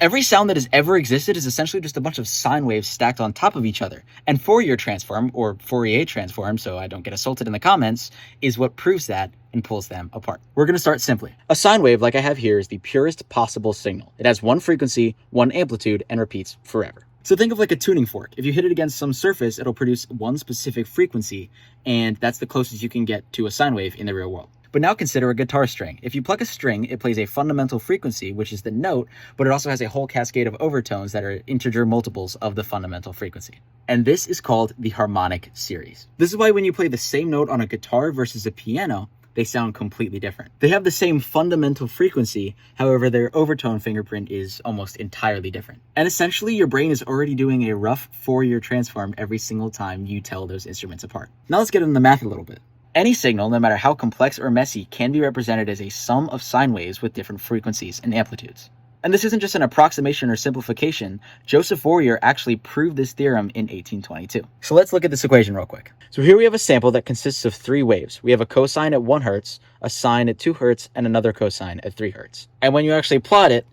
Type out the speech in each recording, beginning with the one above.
Every sound that has ever existed is essentially just a bunch of sine waves stacked on top of each other. And Fourier Transform, or Fourier Transform, so I don't get assaulted in the comments, is what proves that and pulls them apart. We're going to start simply. A sine wave, like I have here, is the purest possible signal. It has one frequency, one amplitude, and repeats forever. So think of like a tuning fork. If you hit it against some surface, it'll produce one specific frequency, and that's the closest you can get to a sine wave in the real world. But now consider a guitar string. If you pluck a string, it plays a fundamental frequency, which is the note, but it also has a whole cascade of overtones that are integer multiples of the fundamental frequency. And this is called the harmonic series. This is why when you play the same note on a guitar versus a piano, they sound completely different. They have the same fundamental frequency, however, their overtone fingerprint is almost entirely different. And essentially, your brain is already doing a rough Fourier transform every single time you tell those instruments apart. Now let's get into the math a little bit. Any signal, no matter how complex or messy, can be represented as a sum of sine waves with different frequencies and amplitudes. And this isn't just an approximation or simplification. Joseph Fourier actually proved this theorem in 1822. So let's look at this equation real quick. So here we have a sample that consists of three waves. We have a cosine at 1 hertz, a sine at 2 hertz, and another cosine at 3 hertz. And when you actually plot it,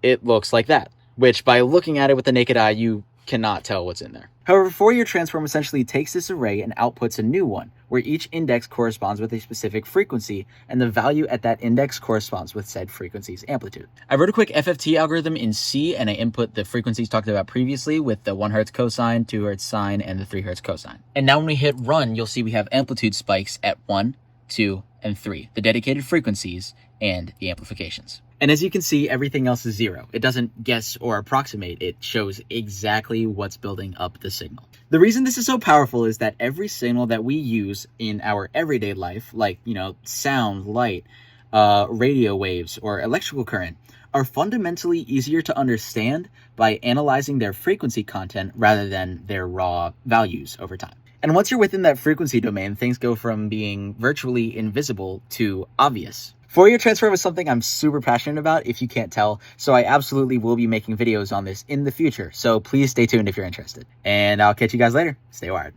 it looks like that, which by looking at it with the naked eye, you cannot tell what's in there. However, Fourier Transform essentially takes this array and outputs a new one, where each index corresponds with a specific frequency, and the value at that index corresponds with said frequency's amplitude. I wrote a quick FFT algorithm in C, and I input the frequencies talked about previously with the 1 hertz cosine, 2 hertz sine, and the 3 hertz cosine. And now when we hit run, you'll see we have amplitude spikes at 1, 2, and 3, the dedicated frequencies and the amplifications. And as you can see, everything else is 0. It doesn't guess or approximate. It shows exactly what's building up the signal. The reason this is so powerful is that every signal that we use in our everyday life, like, sound, light, radio waves, or electrical current, are fundamentally easier to understand by analyzing their frequency content rather than their raw values over time. And once you're within that frequency domain, things go from being virtually invisible to obvious. Fourier Transform is something I'm super passionate about, if you can't tell, so I absolutely will be making videos on this in the future, so please stay tuned if you're interested. And I'll catch you guys later. Stay wired.